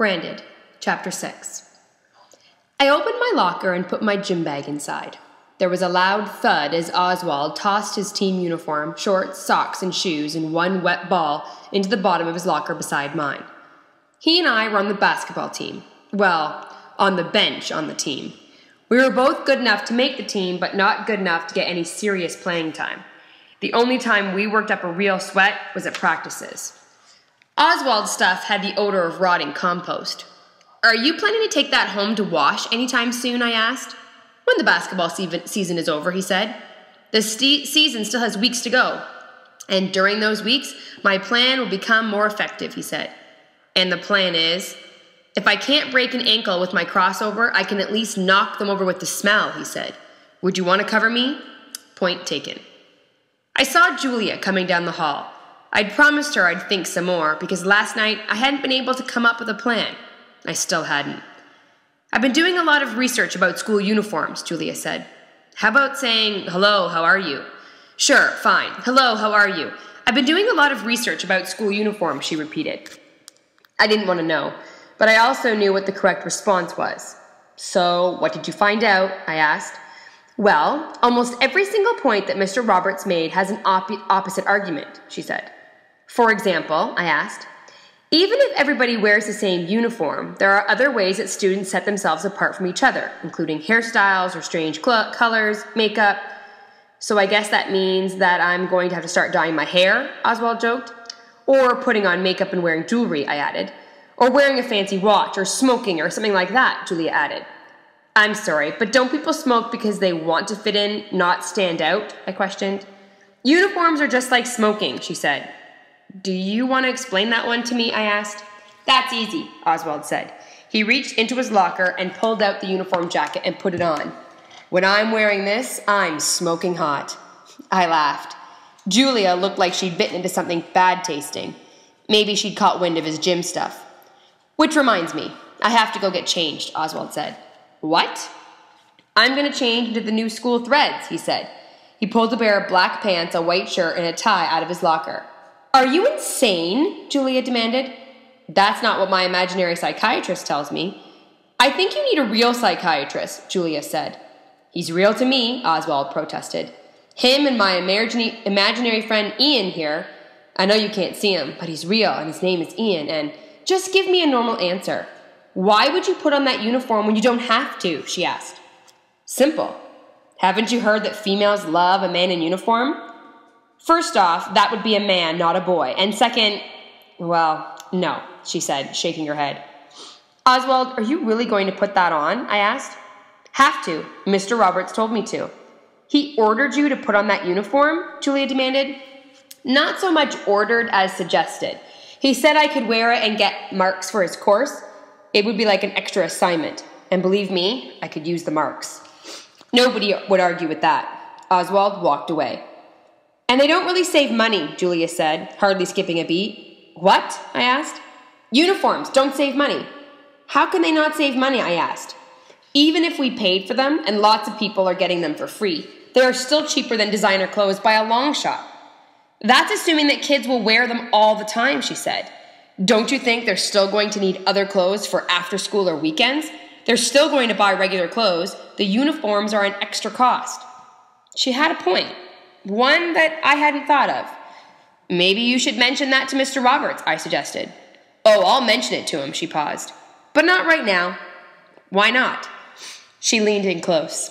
Branded, Chapter 6. I opened my locker and put my gym bag inside. There was a loud thud as Oswald tossed his team uniform, shorts, socks, and shoes in one wet ball into the bottom of his locker beside mine. He and I were on the basketball team. Well, on the bench on the team. We were both good enough to make the team, but not good enough to get any serious playing time. The only time we worked up a real sweat was at practices. Oswald's stuff had the odor of rotting compost. "Are you planning to take that home to wash anytime soon?" I asked. "When the basketball season is over," he said. "The season still has weeks to go. And during those weeks, my plan will become more effective," he said. "And the plan is? If I can't break an ankle with my crossover, I can at least knock them over with the smell," he said. "Would you want to cover me?" Point taken. I saw Julia coming down the hall. I'd promised her I'd think some more, because last night I hadn't been able to come up with a plan. I still hadn't. "I've been doing a lot of research about school uniforms," Julia said. "How about saying, 'Hello, how are you?'" "Sure, fine. 'Hello, how are you?' I've been doing a lot of research about school uniforms," she repeated. I didn't want to know, but I also knew what the correct response was. "So, what did you find out?" I asked. "Well, almost every single point that Mr. Roberts made has an opposite argument," she said. "For example," I asked, "even if everybody wears the same uniform, there are other ways that students set themselves apart from each other, including hairstyles or strange colors, makeup." "So I guess that means that I'm going to have to start dyeing my hair," Oswald joked. "Or putting on makeup and wearing jewelry," I added. "Or wearing a fancy watch, or smoking, or something like that," Julia added. "I'm sorry, but don't people smoke because they want to fit in, not stand out?" I questioned. "Uniforms are just like smoking," she said. "Do you want to explain that one to me?" I asked. "That's easy," Oswald said. He reached into his locker and pulled out the uniform jacket and put it on. "When I'm wearing this, I'm smoking hot." I laughed. Julia looked like she'd bitten into something bad tasting. Maybe she'd caught wind of his gym stuff. "Which reminds me, I have to go get changed," Oswald said. "What?" "I'm going to change into the new school threads," he said. He pulled a pair of black pants, a white shirt, and a tie out of his locker. "Are you insane?" Julia demanded. "That's not what my imaginary psychiatrist tells me." "I think you need a real psychiatrist," Julia said. "He's real to me," Oswald protested. "Him and my imaginary friend Ian here. I know you can't see him, but he's real, and his name is Ian, and just give me a normal answer. Why would you put on that uniform when you don't have to?" she asked. "Simple. Haven't you heard that females love a man in uniform? First off, that would be a man, not a boy. And second, well, no," she said, shaking her head. "Oswald, are you really going to put that on?" I asked. "Have to. Mr. Roberts told me to." "He ordered you to put on that uniform?" Julia demanded. "Not so much ordered as suggested. He said I could wear it and get marks for his course. It would be like an extra assignment. And believe me, I could use the marks." Nobody would argue with that. Oswald walked away. "And they don't really save money," Julia said, hardly skipping a beat. "What?" I asked. "Uniforms don't save money." "How can they not save money?" I asked. "Even if we paid for them, and lots of people are getting them for free, they are still cheaper than designer clothes by a long shot." "That's assuming that kids will wear them all the time," she said. "Don't you think they're still going to need other clothes for after school or weekends? They're still going to buy regular clothes. The uniforms are an extra cost." She had a point. One that I hadn't thought of. "Maybe you should mention that to Mr. Roberts," I suggested. "Oh, I'll mention it to him," she paused. "But not right now." "Why not?" She leaned in close.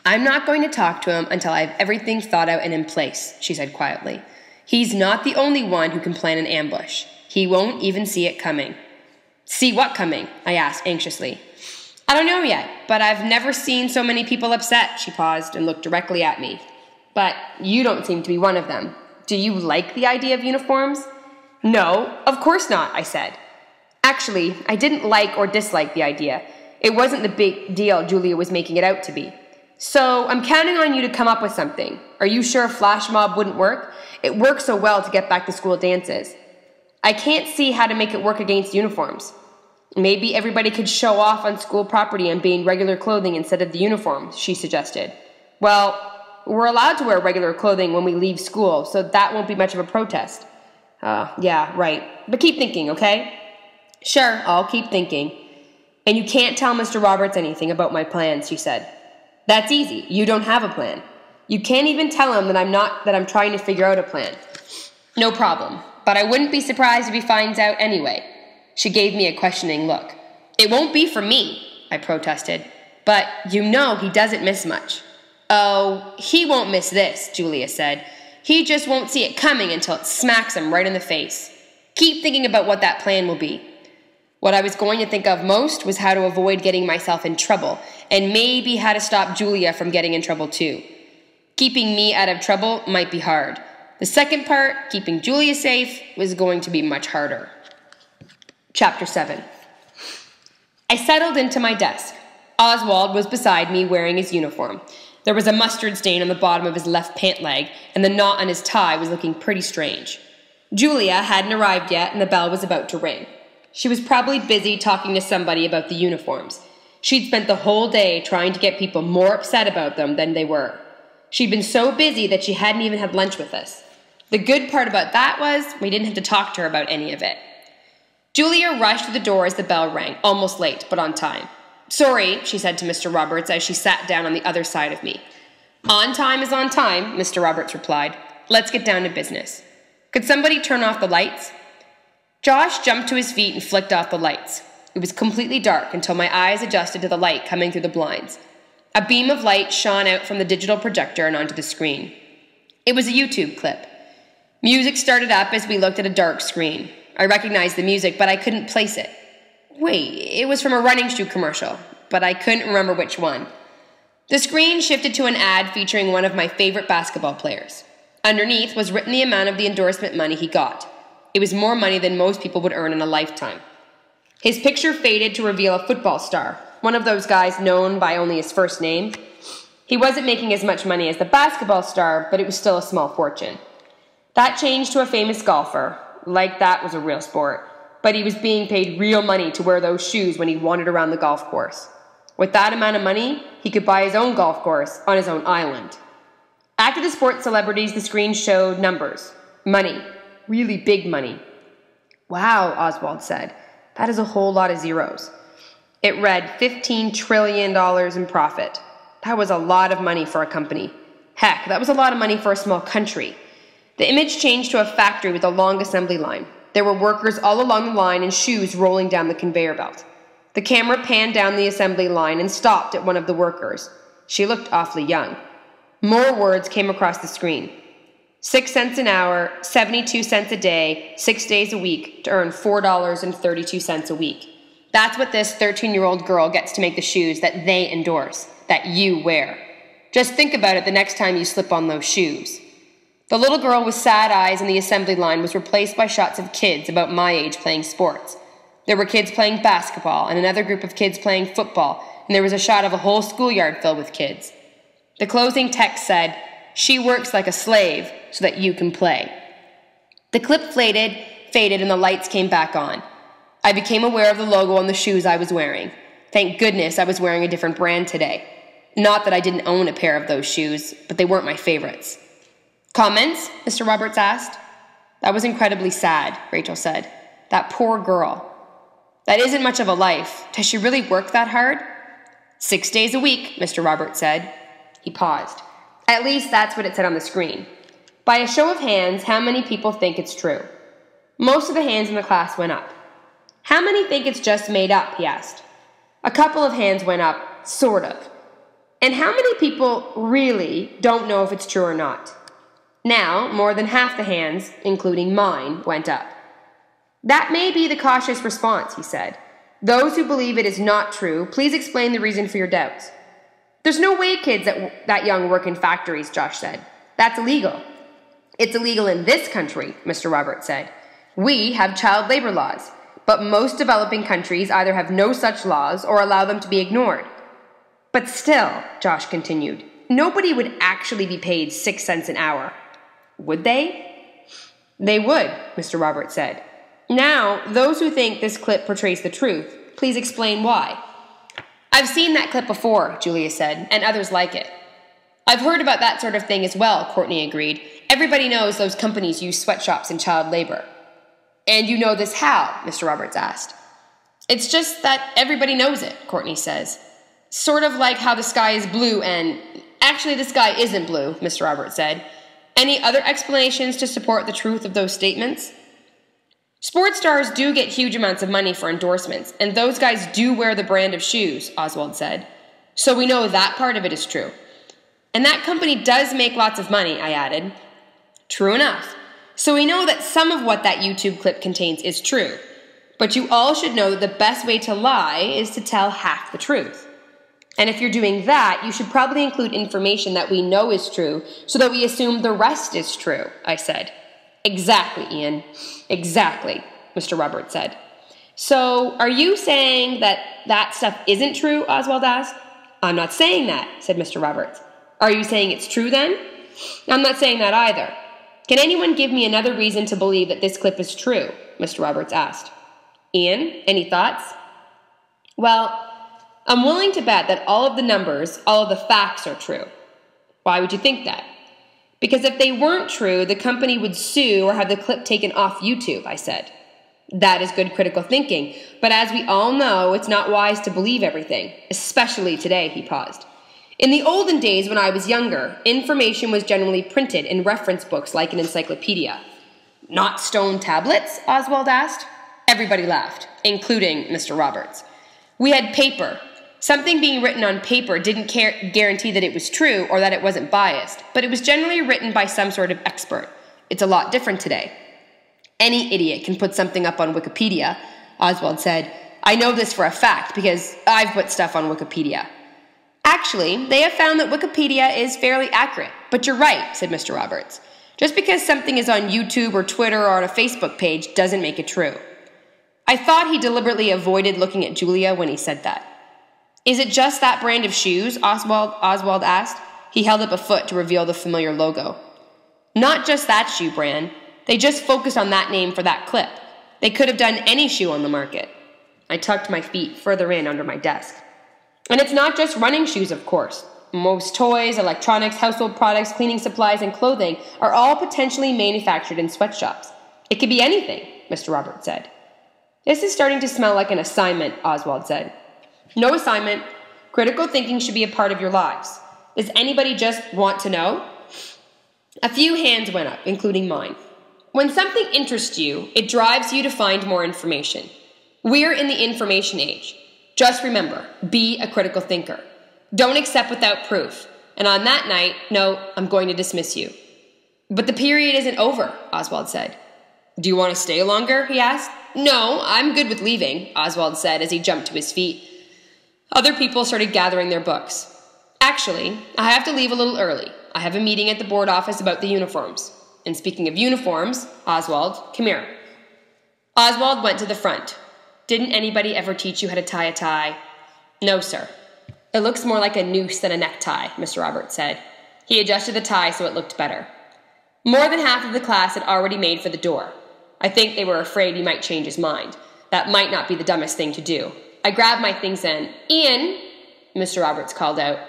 "I'm not going to talk to him until I have everything thought out and in place," she said quietly. "He's not the only one who can plan an ambush. He won't even see it coming." "See what coming?" I asked anxiously. "I don't know yet, but I've never seen so many people upset." She paused and looked directly at me. "But you don't seem to be one of them. Do you like the idea of uniforms?" "No, of course not," I said. Actually, I didn't like or dislike the idea. It wasn't the big deal Julia was making it out to be. "So I'm counting on you to come up with something. Are you sure a flash mob wouldn't work? It works so well to get back to school dances." "I can't see how to make it work against uniforms." "Maybe everybody could show off on school property and be in regular clothing instead of the uniforms," she suggested. "Well, we're allowed to wear regular clothing when we leave school, so that won't be much of a protest." Yeah, right. But keep thinking, okay?" Sure, I'll keep thinking. And you can't tell Mr. Roberts anything about my plans, she said. That's easy. You don't have a plan. You can't even tell him that I'm trying to figure out a plan. No problem. But I wouldn't be surprised if he finds out anyway. She gave me a questioning look. It won't be for me, I protested. But you know he doesn't miss much. Oh, he won't miss this, Julia said. He just won't see it coming until it smacks him right in the face. Keep thinking about what that plan will be. What I was going to think of most was how to avoid getting myself in trouble, and maybe how to stop Julia from getting in trouble too. Keeping me out of trouble might be hard. The second part, keeping Julia safe, was going to be much harder. Chapter 7. I settled into my desk. Oswald was beside me wearing his uniform. There was a mustard stain on the bottom of his left pant leg, and the knot on his tie was looking pretty strange. Julia hadn't arrived yet, and the bell was about to ring. She was probably busy talking to somebody about the uniforms. She'd spent the whole day trying to get people more upset about them than they were. She'd been so busy that she hadn't even had lunch with us. The good part about that was we didn't have to talk to her about any of it. Julia rushed to the door as the bell rang, almost late, but on time. Sorry, she said to Mr. Roberts as she sat down on the other side of me. On time is on time, Mr. Roberts replied. Let's get down to business. Could somebody turn off the lights? Josh jumped to his feet and flicked off the lights. It was completely dark until my eyes adjusted to the light coming through the blinds. A beam of light shone out from the digital projector and onto the screen. It was a YouTube clip. Music started up as we looked at a dark screen. I recognized the music, but I couldn't place it. Wait, it was from a running shoe commercial, but I couldn't remember which one. The screen shifted to an ad featuring one of my favorite basketball players. Underneath was written the amount of the endorsement money he got. It was more money than most people would earn in a lifetime. His picture faded to reveal a football star, one of those guys known by only his first name. He wasn't making as much money as the basketball star, but it was still a small fortune. That changed to a famous golfer, like that was a real sport, but he was being paid real money to wear those shoes when he wandered around the golf course. With that amount of money, he could buy his own golf course on his own island. After the sports celebrities, the screen showed numbers. Money. Really big money. Wow, Oswald said. That is a whole lot of zeros. It read $15 trillion in profit. That was a lot of money for a company. Heck, that was a lot of money for a small country. The image changed to a factory with a long assembly line. There were workers all along the line and shoes rolling down the conveyor belt. The camera panned down the assembly line and stopped at one of the workers. She looked awfully young. More words came across the screen. 6 cents an hour, 72 cents a day, 6 days a week to earn $4.32 a week. That's what this 13-year-old girl gets to make the shoes that they endorse, that you wear. Just think about it the next time you slip on those shoes. The little girl with sad eyes in the assembly line was replaced by shots of kids about my age playing sports. There were kids playing basketball and another group of kids playing football, and there was a shot of a whole schoolyard filled with kids. The closing text said, "She works like a slave so that you can play." The clip faded, and the lights came back on. I became aware of the logo on the shoes I was wearing. Thank goodness I was wearing a different brand today. Not that I didn't own a pair of those shoes, but they weren't my favorites. Comments? Mr. Roberts asked. That was incredibly sad, Rachel said. That poor girl. That isn't much of a life. Does she really work that hard? 6 days a week, Mr. Roberts said. He paused. At least that's what it said on the screen. By a show of hands, how many people think it's true? Most of the hands in the class went up. How many think it's just made up, he asked. A couple of hands went up, sort of. And how many people really don't know if it's true or not? Now, more than half the hands, including mine, went up. That may be the cautious response, he said. Those who believe it is not true, please explain the reason for your doubts. There's no way kids that young work in factories, Josh said. That's illegal. It's illegal in this country, Mr. Roberts said. We have child labor laws, but most developing countries either have no such laws or allow them to be ignored. But still, Josh continued, nobody would actually be paid 6 cents an hour. Would they? They would, Mr. Roberts said. Now, those who think this clip portrays the truth, please explain why. I've seen that clip before, Julia said, and others like it. I've heard about that sort of thing as well, Courtney agreed. Everybody knows those companies use sweatshops and child labor. And you know this how? Mr. Roberts asked. It's just that everybody knows it, Courtney says. Sort of like how the sky is blue and... Actually, the sky isn't blue, Mr. Roberts said. Any other explanations to support the truth of those statements? Sports stars do get huge amounts of money for endorsements, and those guys do wear the brand of shoes, Oswald said. So we know that part of it is true. And that company does make lots of money, I added. True enough. So we know that some of what that YouTube clip contains is true. But you all should know that the best way to lie is to tell half the truth. And if you're doing that, you should probably include information that we know is true so that we assume the rest is true, I said. Exactly, Ian. Exactly, Mr. Roberts said. So, are you saying that that stuff isn't true, Oswald asked. I'm not saying that, said Mr. Roberts. Are you saying it's true then? I'm not saying that either. Can anyone give me another reason to believe that this clip is true? Mr. Roberts asked. Ian, any thoughts? Well, I'm willing to bet that all of the numbers, all of the facts are true. Why would you think that? Because if they weren't true, the company would sue or have the clip taken off YouTube, I said. That is good critical thinking, but as we all know, it's not wise to believe everything, especially today, he paused. In the olden days when I was younger, information was generally printed in reference books like an encyclopedia. Not stone tablets? Oswald asked. Everybody laughed, including Mr. Roberts. We had paper. Something being written on paper didn't guarantee that it was true or that it wasn't biased, but it was generally written by some sort of expert. It's a lot different today. Any idiot can put something up on Wikipedia, Oswald said. I know this for a fact because I've put stuff on Wikipedia. Actually, they have found that Wikipedia is fairly accurate, but you're right, said Mr. Roberts. Just because something is on YouTube or Twitter or on a Facebook page doesn't make it true. I thought he deliberately avoided looking at Julia when he said that. Is it just that brand of shoes? Oswald asked. He held up a foot to reveal the familiar logo. Not just that shoe brand. They just focused on that name for that clip. They could have done any shoe on the market. I tucked my feet further in under my desk. And it's not just running shoes, of course. Most toys, electronics, household products, cleaning supplies, and clothing are all potentially manufactured in sweatshops. It could be anything, Mr. Roberts said. This is starting to smell like an assignment, Oswald said. No assignment. Critical thinking should be a part of your lives. Does anybody just want to know? A few hands went up, including mine. When something interests you, it drives you to find more information. We're in the information age. Just remember, be a critical thinker. Don't accept without proof. And on that night, no, I'm going to dismiss you. But the period isn't over, Oswald said. Do you want to stay longer? He asked. No, I'm good with leaving, Oswald said as he jumped to his feet. Other people started gathering their books. Actually, I have to leave a little early. I have a meeting at the board office about the uniforms. And speaking of uniforms, Oswald, come here. Oswald went to the front. Didn't anybody ever teach you how to tie a tie? No, sir. It looks more like a noose than a necktie, Mr. Roberts said. He adjusted the tie so it looked better. More than half of the class had already made for the door. I think they were afraid he might change his mind. That might not be the dumbest thing to do. I grabbed my things and, Ian, Mr. Roberts called out,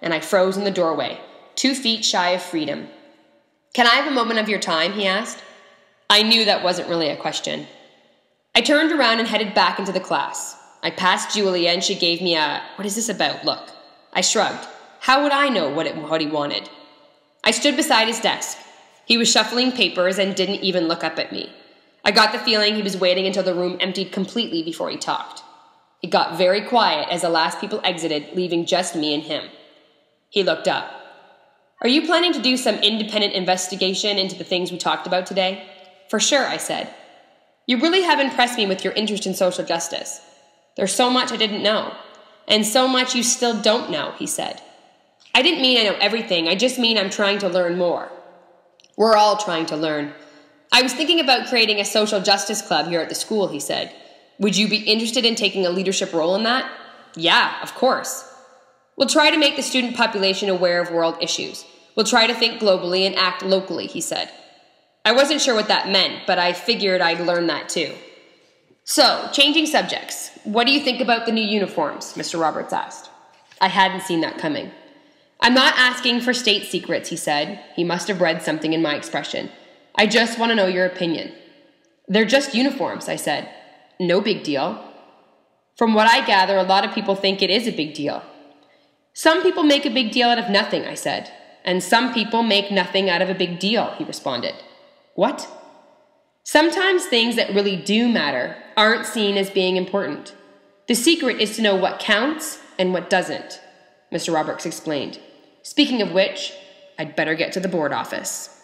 and I froze in the doorway, 2 feet shy of freedom. Can I have a moment of your time? He asked. I knew that wasn't really a question. I turned around and headed back into the class. I passed Julia and she gave me a, what is this about, look. I shrugged. How would I know what he wanted? I stood beside his desk. He was shuffling papers and didn't even look up at me. I got the feeling he was waiting until the room emptied completely before he talked. It got very quiet as the last people exited, leaving just me and him. He looked up. Are you planning to do some independent investigation into the things we talked about today? For sure, I said. You really have impressed me with your interest in social justice. There's so much I didn't know, and so much you still don't know, he said. I didn't mean I know everything, I just mean I'm trying to learn more. We're all trying to learn. I was thinking about creating a social justice club here at the school, he said. Would you be interested in taking a leadership role in that? Yeah, of course. We'll try to make the student population aware of world issues. We'll try to think globally and act locally, he said. I wasn't sure what that meant, but I figured I'd learn that too. So, changing subjects. What do you think about the new uniforms? Mr. Roberts asked. I hadn't seen that coming. I'm not asking for state secrets, he said. He must have read something in my expression. I just want to know your opinion. They're just uniforms, I said. No big deal. From what I gather, a lot of people think it is a big deal. Some people make a big deal out of nothing, I said. And some people make nothing out of a big deal, he responded. What? Sometimes things that really do matter aren't seen as being important. The secret is to know what counts and what doesn't, Mr. Roberts explained. Speaking of which, I'd better get to the board office.